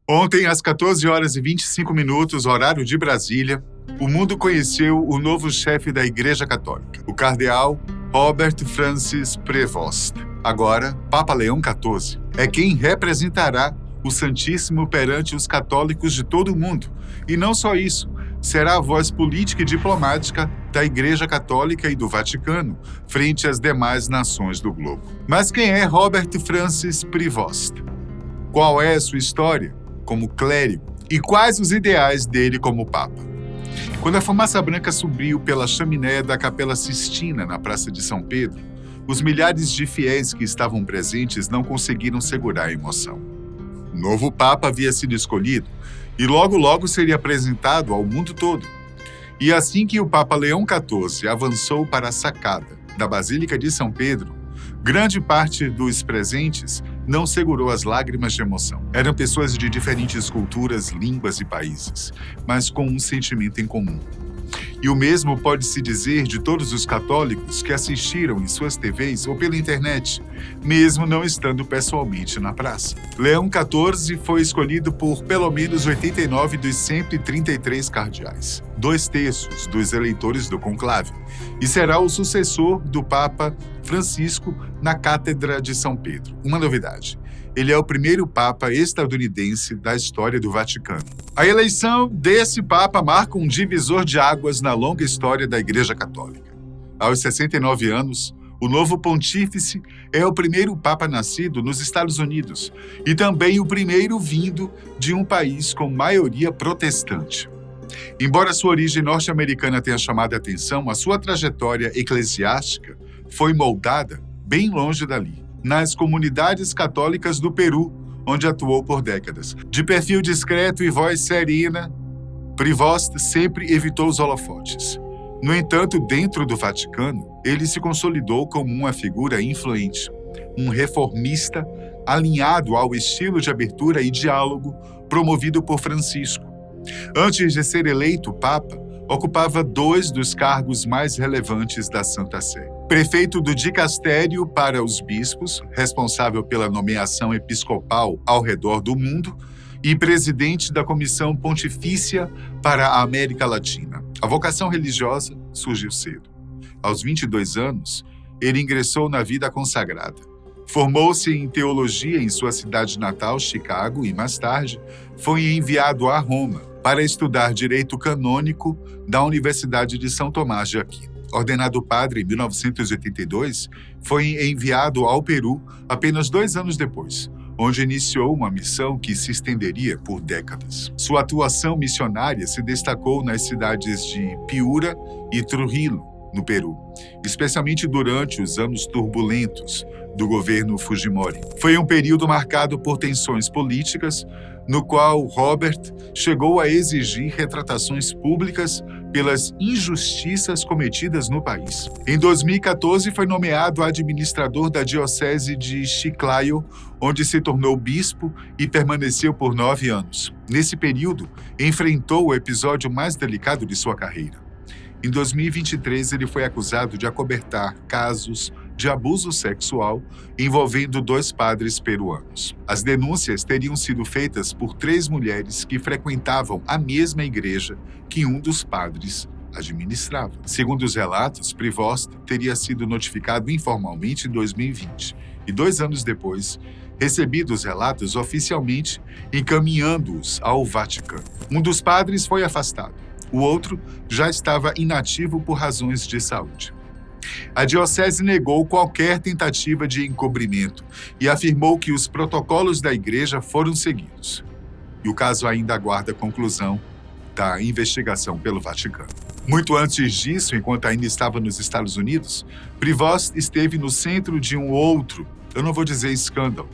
Ontem, às 14 horas e 25 minutos, horário de Brasília, o mundo conheceu o novo chefe da Igreja Católica, o cardeal Robert Francis Prevost. Agora, Papa Leão XIV é quem representará o Santíssimo perante os católicos de todo o mundo. E não só isso, será a voz política e diplomática da Igreja Católica e do Vaticano frente às demais nações do globo. Mas quem é Robert Francis Prevost? Qual é a sua história como clérigo e quais os ideais dele como Papa? Quando a fumaça branca subiu pela chaminé da Capela Sistina na Praça de São Pedro, os milhares de fiéis que estavam presentes não conseguiram segurar a emoção. O novo Papa havia sido escolhido e logo seria apresentado ao mundo todo. E assim que o Papa Leão XIV avançou para a sacada da Basílica de São Pedro, grande parte dos presentes não segurou as lágrimas de emoção. Eram pessoas de diferentes culturas, línguas e países, mas com um sentimento em comum. E o mesmo pode-se dizer de todos os católicos que assistiram em suas TVs ou pela internet, mesmo não estando pessoalmente na praça. Leão XIV foi escolhido por pelo menos 89 dos 133 cardeais, 2/3 dos eleitores do conclave, e será o sucessor do Papa Francisco na Cátedra de São Pedro. Uma novidade: ele é o primeiro Papa estadunidense da história do Vaticano. A eleição desse Papa marca um divisor de águas na longa história da Igreja Católica. Aos 69 anos, o novo pontífice é o primeiro Papa nascido nos Estados Unidos e também o primeiro vindo de um país com maioria protestante. Embora sua origem norte-americana tenha chamado a atenção, a sua trajetória eclesiástica foi moldada bem longe dali, nas comunidades católicas do Peru, onde atuou por décadas. De perfil discreto e voz serena, Prevost sempre evitou os holofotes. No entanto, dentro do Vaticano, ele se consolidou como uma figura influente, um reformista alinhado ao estilo de abertura e diálogo promovido por Francisco. Antes de ser eleito Papa, ocupava 2 dos cargos mais relevantes da Santa Sé. Prefeito do Dicastério para os bispos, responsável pela nomeação episcopal ao redor do mundo, e presidente da Comissão Pontifícia para a América Latina. A vocação religiosa surgiu cedo. Aos 22 anos, ele ingressou na vida consagrada. Formou-se em teologia em sua cidade natal, Chicago, e mais tarde foi enviado a Roma para estudar direito canônico da Universidade de São Tomás de Aquino. Ordenado padre em 1982, foi enviado ao Peru apenas 2 anos depois, onde iniciou uma missão que se estenderia por décadas. Sua atuação missionária se destacou nas cidades de Piura e Trujillo, no Peru, especialmente durante os anos turbulentos do governo Fujimori. Foi um período marcado por tensões políticas, no qual Robert chegou a exigir retratações públicas pelas injustiças cometidas no país. Em 2014, foi nomeado administrador da Diocese de Chiclayo, onde se tornou bispo e permaneceu por 9 anos. Nesse período, enfrentou o episódio mais delicado de sua carreira. Em 2023, ele foi acusado de acobertar casos de abuso sexual envolvendo 2 padres peruanos. As denúncias teriam sido feitas por 3 mulheres que frequentavam a mesma igreja que um dos padres administrava. Segundo os relatos, Prevost teria sido notificado informalmente em 2020 e 2 anos depois, recebido os relatos oficialmente, encaminhando-os ao Vaticano. Um dos padres foi afastado. O outro já estava inativo por razões de saúde. A diocese negou qualquer tentativa de encobrimento e afirmou que os protocolos da igreja foram seguidos. E o caso ainda aguarda a conclusão da investigação pelo Vaticano. Muito antes disso, enquanto ainda estava nos Estados Unidos, Prevost esteve no centro de um outro, eu não vou dizer escândalo,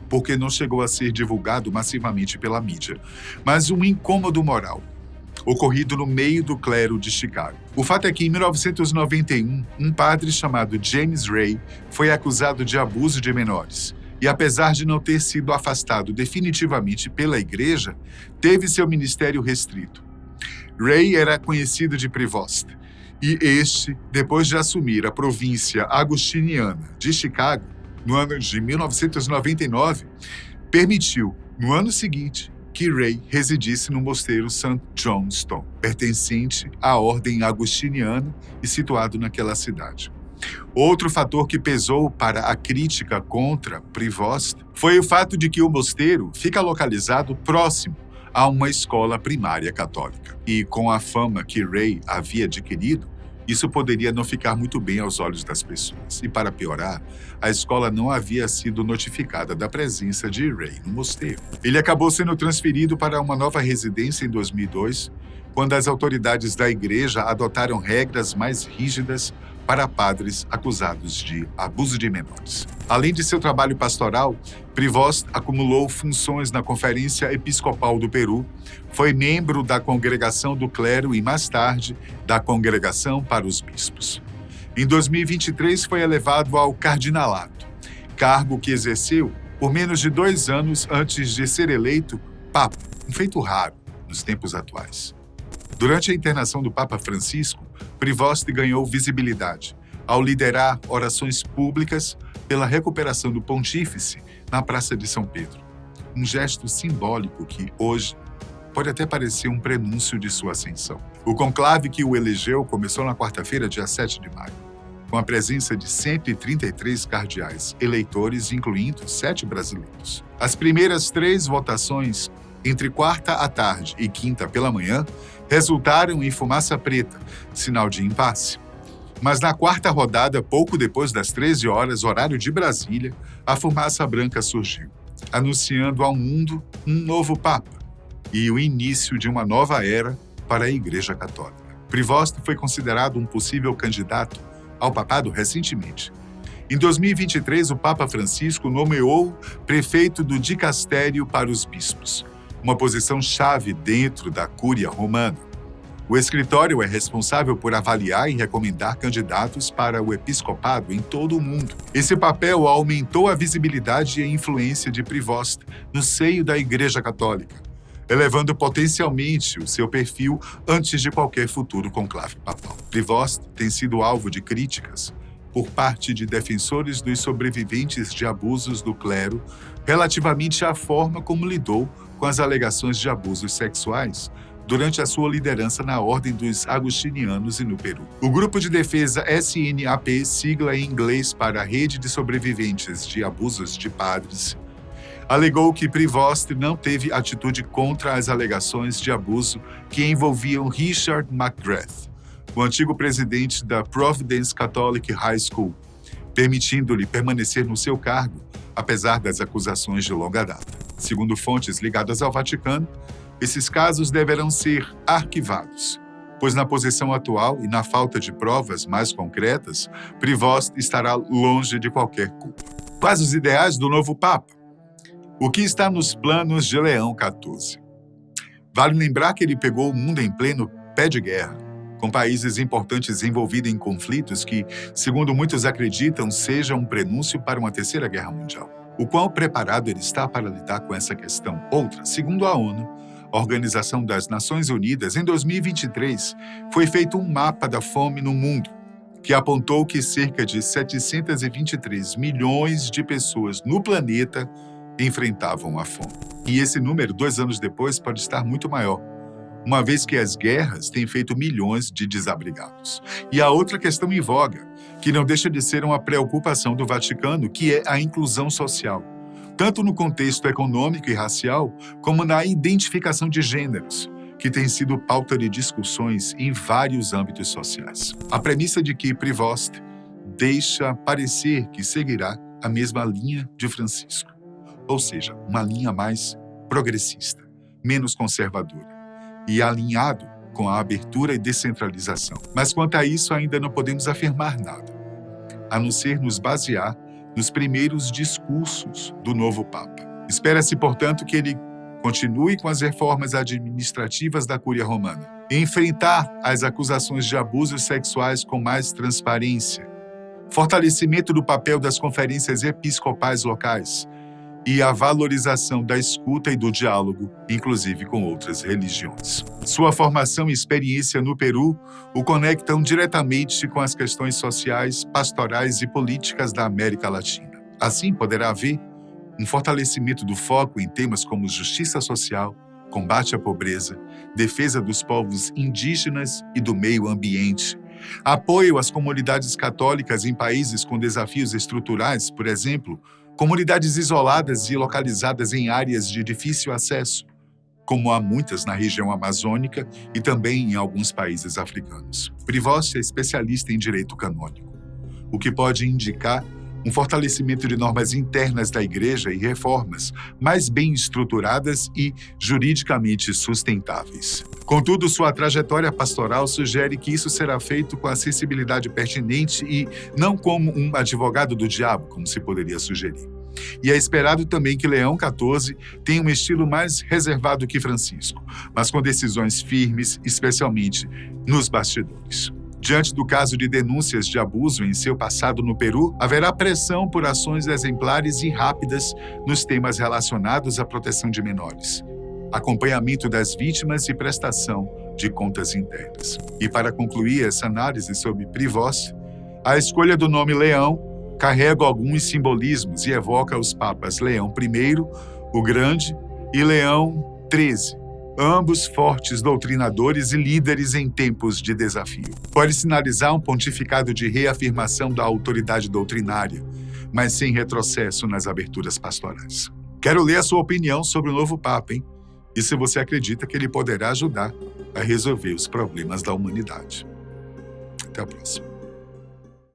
porque não chegou a ser divulgado massivamente pela mídia, mas um incômodo moral ocorrido no meio do clero de Chicago. O fato é que, em 1991, um padre chamado James Ray foi acusado de abuso de menores e, apesar de não ter sido afastado definitivamente pela igreja, teve seu ministério restrito. Ray era conhecido de Prevost e este, depois de assumir a província agostiniana de Chicago, no ano de 1999, permitiu, no ano seguinte, que Ray residisse no mosteiro St. Johnstone, pertencente à ordem agostiniana e situado naquela cidade. Outro fator que pesou para a crítica contra Prevost foi o fato de que o mosteiro fica localizado próximo a uma escola primária católica. E com a fama que Ray havia adquirido, isso poderia não ficar muito bem aos olhos das pessoas. E para piorar, a escola não havia sido notificada da presença de Ray no mosteiro. Ele acabou sendo transferido para uma nova residência em 2002, quando as autoridades da igreja adotaram regras mais rígidas para padres acusados de abuso de menores. Além de seu trabalho pastoral, Prevost acumulou funções na Conferência Episcopal do Peru, foi membro da Congregação do Clero e, mais tarde, da Congregação para os Bispos. Em 2023, foi elevado ao cardinalato, cargo que exerceu por menos de 2 anos antes de ser eleito Papa, um feito raro nos tempos atuais. Durante a internação do Papa Francisco, Prevost ganhou visibilidade ao liderar orações públicas pela recuperação do pontífice na Praça de São Pedro. Um gesto simbólico que, hoje, pode até parecer um prenúncio de sua ascensão. O conclave que o elegeu começou na quarta-feira, dia 7 de maio, com a presença de 133 cardeais eleitores, incluindo 7 brasileiros. As primeiras 3 votações, entre quarta à tarde e quinta pela manhã, resultaram em fumaça preta, sinal de impasse. Mas na quarta rodada, pouco depois das 13 horas, horário de Brasília, a fumaça branca surgiu, anunciando ao mundo um novo Papa e o início de uma nova era para a Igreja Católica. Prevost foi considerado um possível candidato ao papado recentemente. Em 2023, o Papa Francisco nomeou prefeito do dicastério para os bispos, uma posição-chave dentro da Cúria Romana. O escritório é responsável por avaliar e recomendar candidatos para o episcopado em todo o mundo. Esse papel aumentou a visibilidade e a influência de Prevost no seio da Igreja Católica, elevando potencialmente o seu perfil antes de qualquer futuro conclave papal. Prevost tem sido alvo de críticas por parte de defensores dos sobreviventes de abusos do clero relativamente à forma como lidou com as alegações de abusos sexuais durante a sua liderança na Ordem dos Agostinianos e no Peru. O grupo de defesa SNAP, sigla em inglês para Rede de Sobreviventes de Abusos de Padres, alegou que Prevost não teve atitude contra as alegações de abuso que envolviam Richard McGrath, o antigo presidente da Providence Catholic High School, permitindo-lhe permanecer no seu cargo, apesar das acusações de longa data. Segundo fontes ligadas ao Vaticano, esses casos deverão ser arquivados, pois na posição atual e na falta de provas mais concretas, Prevost estará longe de qualquer culpa. Quais os ideais do novo Papa? O que está nos planos de Leão XIV? Vale lembrar que ele pegou o mundo em pleno pé de guerra, com países importantes envolvidos em conflitos que, segundo muitos acreditam, sejam um prenúncio para uma terceira guerra mundial. O quão preparado ele está para lidar com essa questão? Outra, segundo a ONU, a Organização das Nações Unidas, em 2023, foi feito um mapa da fome no mundo, que apontou que cerca de 723 milhões de pessoas no planeta enfrentavam a fome. E esse número, 2 anos depois, pode estar muito maior, uma vez que as guerras têm feito milhões de desabrigados. E a outra questão em voga, que não deixa de ser uma preocupação do Vaticano, que é a inclusão social, tanto no contexto econômico e racial, como na identificação de gêneros, que tem sido pauta de discussões em vários âmbitos sociais. A premissa de que Prevost deixa parecer que seguirá a mesma linha de Francisco, ou seja, uma linha mais progressista, menos conservadora, e alinhado com a abertura e descentralização. Mas quanto a isso, ainda não podemos afirmar nada, a não ser nos basear nos primeiros discursos do novo Papa. Espera-se, portanto, que ele continue com as reformas administrativas da Cúria Romana, enfrentar as acusações de abusos sexuais com mais transparência, fortalecimento do papel das conferências episcopais locais e a valorização da escuta e do diálogo, inclusive com outras religiões. Sua formação e experiência no Peru o conectam diretamente com as questões sociais, pastorais e políticas da América Latina. Assim, poderá haver um fortalecimento do foco em temas como justiça social, combate à pobreza, defesa dos povos indígenas e do meio ambiente, apoio às comunidades católicas em países com desafios estruturais, por exemplo, comunidades isoladas e localizadas em áreas de difícil acesso, como há muitas na região amazônica e também em alguns países africanos. Prevost é especialista em direito canônico, o que pode indicar um fortalecimento de normas internas da Igreja e reformas mais bem estruturadas e juridicamente sustentáveis. Contudo, sua trajetória pastoral sugere que isso será feito com a sensibilidade pertinente e não como um advogado do diabo, como se poderia sugerir. E é esperado também que Leão XIV tenha um estilo mais reservado que Francisco, mas com decisões firmes, especialmente nos bastidores. Diante do caso de denúncias de abuso em seu passado no Peru, haverá pressão por ações exemplares e rápidas nos temas relacionados à proteção de menores, acompanhamento das vítimas e prestação de contas internas. E para concluir essa análise sobre Prevost, a escolha do nome Leão carrega alguns simbolismos e evoca os papas Leão I, o Grande, e Leão XIII, ambos fortes doutrinadores e líderes em tempos de desafio. Pode sinalizar um pontificado de reafirmação da autoridade doutrinária, mas sem retrocesso nas aberturas pastorais. Quero ler a sua opinião sobre o novo Papa, hein? E se você acredita que ele poderá ajudar a resolver os problemas da humanidade. Até a próxima.